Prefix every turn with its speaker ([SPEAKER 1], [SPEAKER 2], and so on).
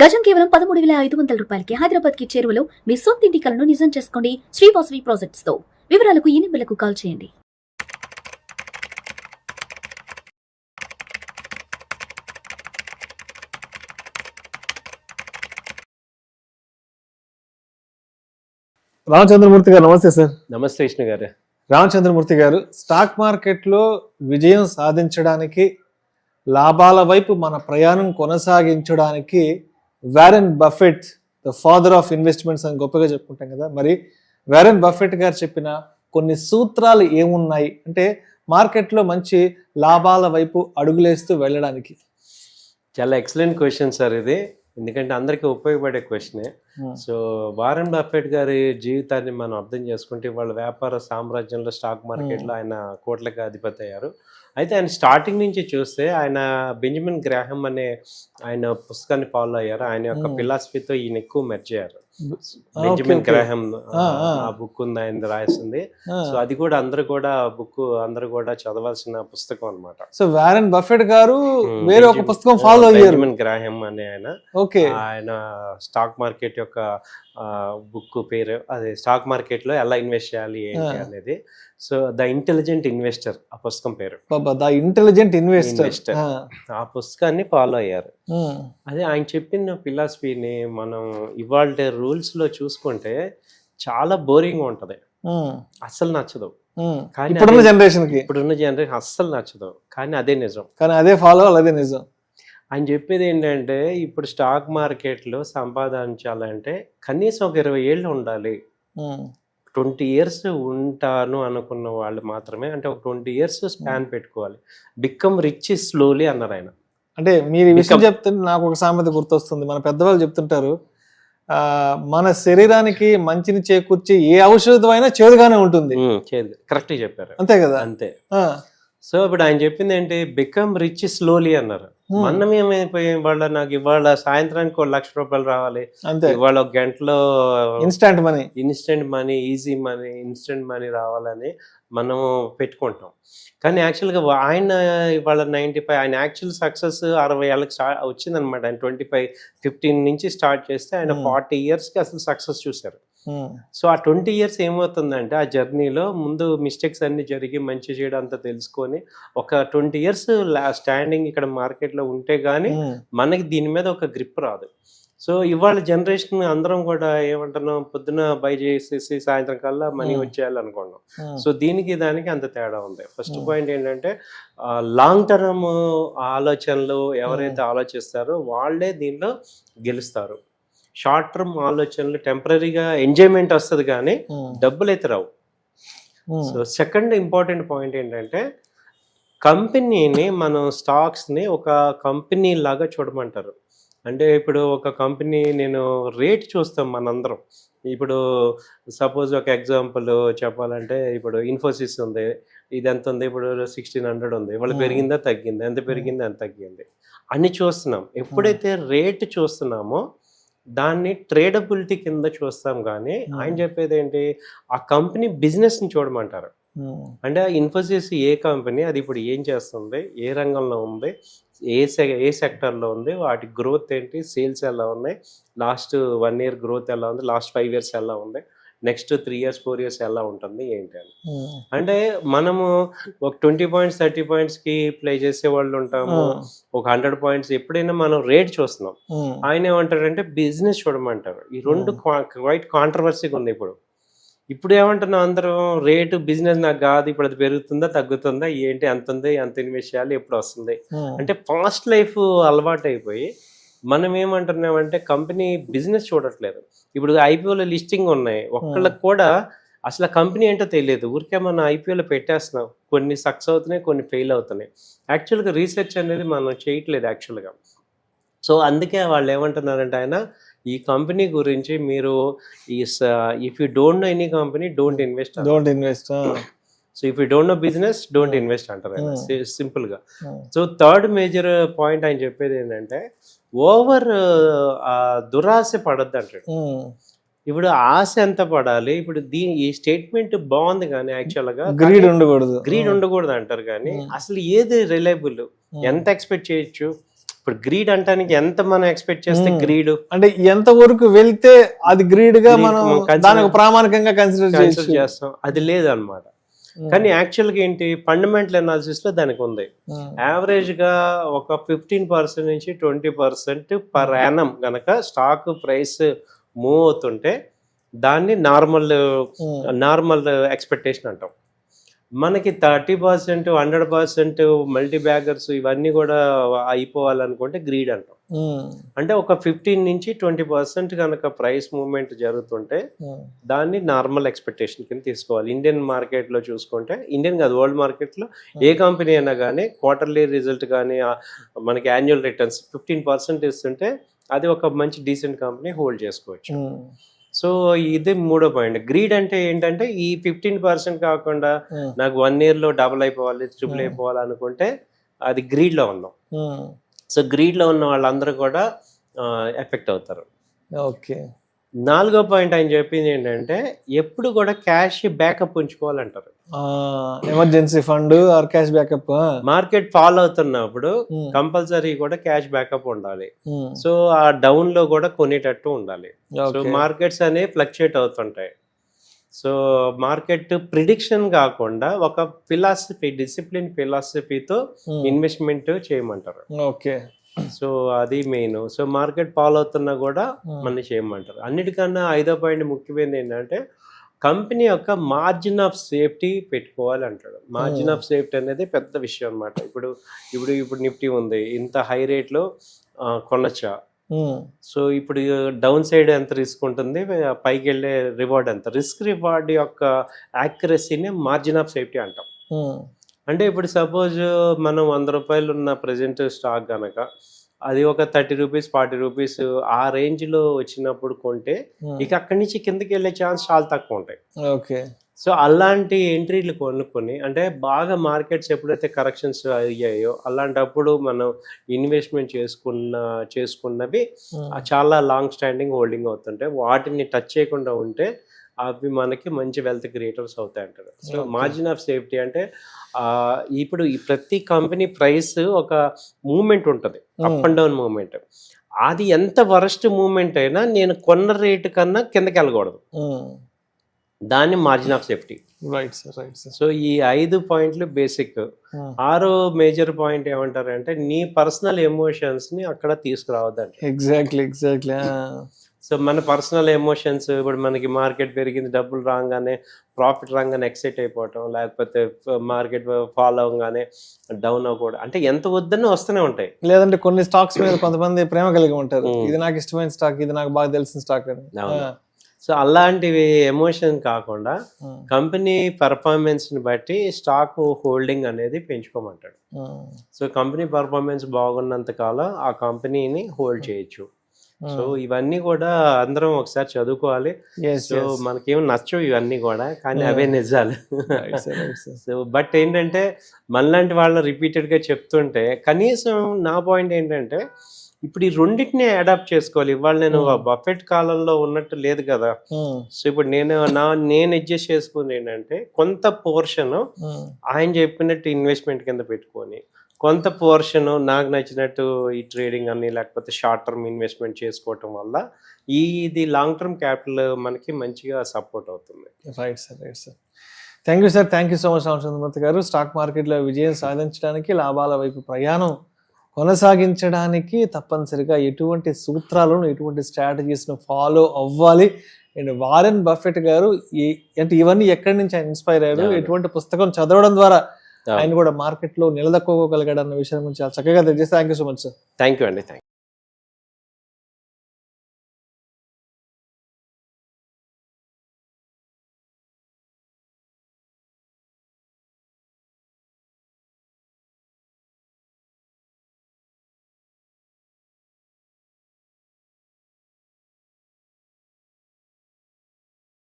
[SPEAKER 1] గజం కేవలం 13,500 రూపాయలకి హైదరాబాద్ కి చేరువలో మీ సొంత ఇంటి కలను నిజం చేసుకోండి శ్రీ వాసవి ప్రాజెక్ట్స్ తో. వివరాలకు ఈ నెంబర్లకు కాల్ చేయండి.
[SPEAKER 2] రామచంద్రమూర్తి గారు నమస్తే సార్.
[SPEAKER 3] నమస్తే విష్ణు గారు.
[SPEAKER 2] రామచంద్రమూర్తి గారు, స్టాక్ మార్కెట్లో విజయం సాధించడానికి, లాభాల వైపు మన ప్రయాణం కొనసాగించడానికి Warren Buffett the father of investments అని గొప్పగా చెప్పుకుంటాం కదా. మరి వారెన్ బఫెట్ గారు చెప్పిన కొన్ని సూత్రాలు ఏమున్నాయి అంటే మార్కెట్లో మంచి లాభాల వైపు అడుగులేస్తూ వెళ్ళడానికి?
[SPEAKER 3] చాలా ఎక్సలెంట్ క్వశ్చన్ సార్ ఇది, ఎందుకంటే అందరికీ ఉపయోగపడే క్వశ్చనే. సో వారెన్ బఫెట్ గారి జీవితాన్ని మనం అర్థం చేసుకుంటే వాళ్ళ వ్యాపార సామ్రాజ్యంలో స్టాక్ మార్కెట్లో ఆయన కోట్లకి అధిపతి అయ్యారు. అయితే ఆయన స్టార్టింగ్ నుంచి చూస్తే ఆయన బెంజమిన్ గ్రాహం అనే ఆయన పుస్తకాన్ని ఫాలో అయ్యారు. ఆయన యొక్క ఫిలాసఫీతో ఈయన ఎక్కువ మెర్జ్ అయ్యారు. బెంజమిన్ గ్రాహం ఆ బుక్ ఉంది, ఆయన రాసింది. సో అది కూడా అందరూ కూడా చదవాల్సిన పుస్తకం అన్నమాట.
[SPEAKER 2] సో వారెన్ బఫెట్ గారు వేరే ఒక పుస్తకం ఫాలో అయ్యారు,
[SPEAKER 3] బెంజమిన్ గ్రాహం అనే ఆయన. ఆయన స్టాక్ మార్కెట్ యొక్క బుక్ పేరు అదే, స్టాక్ మార్కెట్ లో ఎలా ఇన్వెస్ట్ చేయాలి ఏంటి అనేది. సో ద ఇంటెలిజెంట్ ఇన్వెస్టర్ ఆ పుస్తకం పేరు.
[SPEAKER 2] The intelligent investor.
[SPEAKER 3] ఆ పుస్తకాన్ని ఫాలో అయ్యారు. అదే ఆయన చెప్పిన ఫిలాసఫీని మనం ఇవాళ రూల్స్ లో చూసుకుంటే చాలా బోరింగ్ ఉంటది, అస్సలు నచ్చదు. కానీ
[SPEAKER 2] ఇప్పుడున్న జనరేషన్
[SPEAKER 3] అస్సలు నచ్చదు, కానీ అదే నిజం.
[SPEAKER 2] కానీ అదే ఫాలో అదే నిజం.
[SPEAKER 3] ఆయన చెప్పేది ఏంటంటే, ఇప్పుడు స్టాక్ మార్కెట్లో సంపాదించాలంటే కనీసం ఒక 20 ఏళ్ళు ఉండాలి. 20 ఇయర్స్ ఉంటాను అనుకున్న వాళ్ళు మాత్రమే, అంటే ఒక 20 ఇయర్స్ స్పాన్ పెట్టుకోవాలి. బికమ్ రిచ్ స్లోలీ అన్నారు ఆయన.
[SPEAKER 2] అంటే మీరు ఈ విషయం చెప్తుంటే నాకు ఒక సామెత గుర్తొస్తుంది. మన పెద్దవాళ్ళు చెప్తుంటారు, మన శరీరానికి మంచిని చేకూర్చి ఏ ఔషధం అయినా చేదుగానే ఉంటుంది.
[SPEAKER 3] కరెక్ట్ చెప్పారు,
[SPEAKER 2] అంతే కదా.
[SPEAKER 3] అంతే. సో ఇప్పుడు ఆయన చెప్పింది ఏంటి, బికమ్ రిచ్ స్లోలీ అన్నారు. మనం ఏమైపోయాం, ఇవాళ సాయంత్రానికి 1 లక్ష రూపాయలు రావాలి, ఇవాళ ఒక గంటలో
[SPEAKER 2] instant money, easy money, instant money రావాలని మనం పెట్టుకుంటాం. కానీ యాక్చువల్గా ఆయన ఇవాళ 95, ఆయన యాక్చువల్ సక్సెస్ 60 ఏళ్ళకి వచ్చిందనమాట. ఆయన 15 నుంచి స్టార్ట్ చేస్తే ఆయన 40 ఇయర్స్కి అసలు సక్సెస్ చూశారు. సో ఆ 20 ఇయర్స్ ఏమవుతుందంటే, ఆ జర్నీలో ముందు మిస్టేక్స్ అన్ని జరిగి మంచి చేయడం అంతా తెలుసుకొని ఒక 20 ఇయర్స్ స్టాండింగ్ ఇక్కడ మార్కెట్లో ఉంటే గానీ మనకి దీని మీద ఒక గ్రిప్ రాదు. సో ఇవాళ జనరేషన్ అందరం కూడా ఏమంటున్నాం, పొద్దున బై చేసేసి సాయంత్రం కల్లా మనీ వచ్చేయాలనుకున్నాం. సో దానికి అంత తేడా ఉంది. ఫస్ట్ పాయింట్ ఏంటంటే, లాంగ్ టర్మ్ ఆలోచనలు ఎవరైతే ఆలోచిస్తారో వాళ్ళే దీనిలో గెలుస్తారు. షార్ట్ టర్మ్ ఆలోచనలు టెంపరీగా ఎంజాయ్మెంట్ వస్తుంది కానీ డబ్బులు అయితే రావు. సో సెకండ్ ఇంపార్టెంట్ పాయింట్ ఏంటంటే, కంపెనీని మనం స్టాక్స్ని ఒక కంపెనీ లాగా చూడమంటారు. అంటే ఇప్పుడు ఒక కంపెనీ నేను రేట్ చూస్తాం మనందరం. ఇప్పుడు సపోజ్ ఒక ఎగ్జాంపుల్ చెప్పాలంటే, ఇప్పుడు ఇన్ఫోసిస్ ఉంది, ఇది ఎంత ఉంది, ఇప్పుడు 1600 ఉంది. వాళ్ళు పెరిగిందా తగ్గిందా, ఎంత పెరిగిందా ఎంత తగ్గింది అన్ని చూస్తున్నాం. ఎప్పుడైతే రేట్ చూస్తున్నామో దాన్ని ట్రేడబిలిటీ కింద చూస్తాం. కానీ ఆయన చెప్పేది ఏంటి, ఆ కంపెనీ బిజినెస్ని చూడమంటారు. అంటే ఇన్ఫోసిస్ ఏ కంపెనీ, అది ఇప్పుడు ఏం చేస్తుంది, ఏ రంగంలో ఉంది, ఏ సెక్టర్లో ఉంది, వాటి గ్రోత్ ఏంటి, సేల్స్ ఎలా ఉన్నాయి, లాస్ట్ 1 ఇయర్ గ్రోత్ ఎలా ఉంది, లాస్ట్ 5 ఇయర్స్ ఎలా ఉంది, నెక్స్ట్ 3 ఇయర్స్ 4 ఇయర్స్ ఎలా ఉంటుంది ఏంటి అని. అంటే మనము ఒక 20 పాయింట్స్ 30 పాయింట్స్కి ప్లే చేసే వాళ్ళు ఉంటాము, ఒక 100 పాయింట్స్. ఎప్పుడైనా మనం రేట్ చూస్తున్నాం. ఆయన ఏమంటారంటే బిజినెస్ చూడమంటారు. ఈ రెండు క్వైట్ కాంట్రవర్సీగా ఉంది. ఇప్పుడు ఏమంటున్నాం అందరం, రేటు బిజినెస్ నాకు కాదు, ఇప్పుడు అది పెరుగుతుందా తగ్గుతుందా ఏంటి, ఎంత ఉంది, ఎంత ఇన్వెస్ట్ చేయాలి, ఎప్పుడు వస్తుంది అంటే ఫాస్ట్ లైఫ్ అలవాటు అయిపోయి మనం ఏమంటున్నామంటే కంపెనీ బిజినెస్ చూడట్లేదు. ఇప్పుడు ఐపీఓలో లిస్టింగ్ ఉన్నాయి, ఒక్కళ్ళకి కూడా అసలు కంపెనీ ఏంటో తెలియదు. ఊరికే మనం ఐపీఓలో పెట్టేస్తున్నాం. కొన్ని సక్సెస్ అవుతున్నాయి, కొన్ని ఫెయిల్ అవుతున్నాయి. యాక్చువల్గా రీసెర్చ్ అనేది మనం చేయట్లేదు యాక్చువల్గా. సో అందుకే వాళ్ళు ఏమంటున్నారంటే, ఆయన ఈ కంపెనీ గురించి మీరు if you don't know any company don't invest. So if you don't know business don't invest అంటారు ఆయన సింపుల్గా. సో థర్డ్ మేజర్ పాయింట్ ఆయన చెప్పేది ఏంటంటే, ఓవర్ దురాశ పడద్దు అంటాడు. ఇప్పుడు ఆశ ఎంత పడాలి, ఇప్పుడు ఈ స్టేట్మెంట్ బాగుంది కానీ యాక్చువల్గా గ్రీడ్ ఉండకూడదు అంటారు. కానీ అసలు ఏది రిలయబుల్, ఎంత ఎక్స్పెక్ట్ చేయొచ్చు, ఇప్పుడు గ్రీడ్ అంటానికి ఎంత మనం ఎక్స్పెక్ట్ చేస్తే గ్రీడ్
[SPEAKER 4] అంటే ఎంత వరకు వెళ్తే అది గ్రీడ్ గా మనం దానికి ప్రామాణికంగా కన్సిడర్
[SPEAKER 2] చేస్తాం, అది లేదు అనమాట. కానీ యాక్చువల్ గా ఏంటి, ఫండమెంటల్ అనాలిసిస్ లో దానికి ఉంది. యావరేజ్ గా ఒక 15% నుంచి 20% పర్ యానం గనక స్టాక్ ప్రైస్ మూవ్ అవుతుంటే దాన్ని నార్మల్ ఎక్స్పెక్టేషన్ అంటాం. మనకి 30%, 100% మల్టీ బ్యాగర్స్ ఇవన్నీ కూడా అయిపోవాలనుకుంటే గ్రీడ్ అంటాం. అంటే ఒక 15 నుంచి 20% కనుక ప్రైస్ మూవ్మెంట్ జరుగుతుంటే దాన్ని నార్మల్ ఎక్స్పెక్టేషన్ కింద తీసుకోవాలి. ఇండియన్ మార్కెట్ లో చూసుకుంటే, ఇండియన్ కాదు వరల్డ్ మార్కెట్ లో ఏ కంపెనీ అయినా కానీ క్వార్టర్లీ రిజల్ట్ కానీ మనకి యాన్యువల్ రిటర్న్స్ 15% ఇస్తుంటే అది ఒక మంచి డీసెంట్ కంపెనీ హోల్డ్ చేసుకోవచ్చు. సో ఇది మూడో పాయింట్. గ్రీడ్ అంటే ఏంటంటే ఈ 15% కాకుండా నాకు 1 year లో డబుల్ అయిపోవాలి, ట్రిపుల్ అయిపోవాలి అనుకుంటే అది గ్రీడ్ లో ఉన్నాం. సో గ్రీడ్ లో ఉన్న వాళ్ళందరూ కూడా ఎఫెక్ట్ అవుతారు.
[SPEAKER 4] ఓకే.
[SPEAKER 2] నాలుగో పాయింట్ ఆయన చెప్పింది ఏంటంటే ఎప్పుడు కూడా క్యాష్ బ్యాకప్ ఉంచుకోవాలంటారు.
[SPEAKER 4] Emergency fund or cash backup.
[SPEAKER 2] Market fall అవుతున్నప్పుడు కంపల్సరీ కూడా క్యాష్ బ్యాకప్ ఉండాలి. సో ఆ డౌన్ లో కూడా కొనేటట్టు ఉండాలి. సో మార్కెట్స్ అనేవి ఫ్లక్చుయేట్ అవుతుంటాయి. సో మార్కెట్ ప్రిడిక్షన్ కాకుండా ఒక ఫిలాసఫీ, డిసిప్లిన్ ఫిలాసఫీతో ఇన్వెస్ట్మెంట్ చేయమంటారు.
[SPEAKER 4] ఓకే.
[SPEAKER 2] సో అది మెయిన్. సో మార్కెట్ ఫాలో అవుతున్నా కూడా మన చేయమంటారు. అన్నిటికన్నా ఐదో పాయింట్ ముఖ్యమైనది ఏంటంటే కంపెనీ యొక్క మార్జిన్ ఆఫ్ సేఫ్టీ పెట్టుకోవాలి అంటాడు. మార్జిన్ ఆఫ్ సేఫ్టీ అనేది పెద్ద విషయం అనమాట. ఇప్పుడు నిఫ్టీ ఉంది, ఇంత హై రేట్లో కొనొచ్చా? సో ఇప్పుడు డౌన్ సైడ్ ఎంత రిస్క్ ఉంటుంది, పైకి వెళ్ళే రివార్డ్ ఎంత, రిస్క్ రివార్డ్ యొక్క యాక్యురసీని మార్జిన్ ఆఫ్ సేఫ్టీ అంటాం. అంటే ఇప్పుడు సపోజ్ మనం 100 రూపాయలు ఉన్న ప్రజెంట్ స్టాక్ కనుక అది ఒక 30 రూపీస్ 40 రూపీస్ ఆ రేంజ్ లో వచ్చినప్పుడు కొంటే ఇక అక్కడి నుంచి కిందకి వెళ్ళే ఛాన్స్ చాలా తక్కువ ఉంటాయి.
[SPEAKER 4] ఓకే.
[SPEAKER 2] సో అలాంటి ఎంట్రీలు కొనుక్కొని, అంటే బాగా మార్కెట్స్ ఎప్పుడైతే కరెక్షన్స్ అయ్యాయో అలాంటప్పుడు మనం ఇన్వెస్ట్మెంట్ చేసుకున్నవి చాలా లాంగ్ స్టాండింగ్ హోల్డింగ్ అవుతుంటాయి. వాటిని టచ్ చేయకుండా ఉంటే అవి మనకి మంచి వెల్త్ క్రియేటర్స్ అవుతాయి అంటారు. సో మార్జిన్ ఆఫ్ సేఫ్టీ అంటే ఇప్పుడు ఈ ప్రతి కంపెనీ ప్రైస్ ఒక మూమెంట్ ఉంటుంది, అప్ అండ్ డౌన్ మూమెంట్. అది ఎంత వరస్ట్ మూమెంట్ అయినా నేను కొన్న రేటు కన్నా కిందకి వెళ్ళకూడదు, దాన్ని margin of safety.
[SPEAKER 4] Right sir, right sir.
[SPEAKER 2] So ఈ 5 పాయింట్లు బేసిక్. 6వ మేజర్ పాయింట్ ఏమంటారంటే నీ పర్సనల్ ఎమోషన్స్ ని అక్కడ తీసుకురావద్దండి.
[SPEAKER 4] ఎగ్జాక్ట్లీ.
[SPEAKER 2] సో మన పర్సనల్ ఎమోషన్స్, ఇప్పుడు మనకి మార్కెట్ పెరిగింది, డబ్బులు రాగానే ప్రాఫిట్ రాగానే ఎక్సైట్ అయిపోవటం, లేకపోతే మార్కెట్ ఫాలో అవగానే డౌన్ అవ్వకూడదు, అంటే ఎంత వద్దన్నా వస్తూనే ఉంటాయి.
[SPEAKER 4] లేదంటే కొన్ని స్టాక్స్ మీద కొంతమంది ప్రేమ కలిగి ఉంటారు, ఇది నాకు ఇష్టమైన స్టాక్, ఇది నాకు బాగా తెలిసిన స్టాక్ అని.
[SPEAKER 2] సో అలాంటివి ఎమోషన్ కాకుండా కంపెనీ పర్ఫార్మెన్స్ ని బట్టి స్టాక్ హోల్డింగ్ అనేది పెంచుకోమంటాడు. సో కంపెనీ పర్ఫార్మెన్స్ బాగున్నంత కాలం ఆ కంపెనీని హోల్డ్ చేయొచ్చు. సో ఇవన్నీ కూడా అందరం ఒకసారి చదువుకోవాలి. సో మనకేం నచ్చవు ఇవన్నీ కూడా, కానీ అవే నిజాలు. సో బట్ ఏంటంటే మనలాంటి వాళ్ళు రిపీటెడ్ గా చెప్తుంటే కనీసం నా పాయింట్ ఏంటంటే ఇప్పుడు ఈ రెండింటిని అడాప్ట్ చేసుకోవాలి. ఇవాళ నేను బఫెట్ కాలంలో ఉన్నట్టు లేదు కదా. సో ఇప్పుడు నేను అడ్జస్ట్ చేసుకుంది ఏంటంటే కొంత పోర్షన్ ఆయన చెప్పినట్టు ఇన్వెస్ట్మెంట్ కింద పెట్టుకొని, కొంత పోర్షన్ నాకు నచ్చినట్టు ఈ ట్రేడింగ్ అని లేకపోతే షార్ట్ టర్మ్ ఇన్వెస్ట్మెంట్ చేసుకోవటం వల్ల ఇది లాంగ్ టర్మ్ క్యాపిటల్ మనకి మంచిగా సపోర్ట్ అవుతుంది.
[SPEAKER 4] Right sir, right sir. Thank you sir, thank you so much Ramachandramurthy గారు. స్టాక్ మార్కెట్లో విజయం సాధించడానికి, లాభాల వైపు ప్రయాణం కొనసాగించడానికి తప్పనిసరిగా ఎటువంటి సూత్రాలను, ఎటువంటి స్ట్రాటజీస్ను ఫాలో అవ్వాలి. అండ్ వారెన్ బఫెట్ గారు అంటే ఇవన్నీ ఎక్కడి నుంచి ఆయన ఇన్స్పైర్ అయ్యారు, ఎటువంటి పుస్తకం చదవడం ద్వారా ఆయన కూడా మార్కెట్లో నిలదొక్కోగలిగాడు అన్న విషయం గురించి చాలా చక్కగా తెలియజేస్తే thank you so much sir.
[SPEAKER 2] Thank you అండి.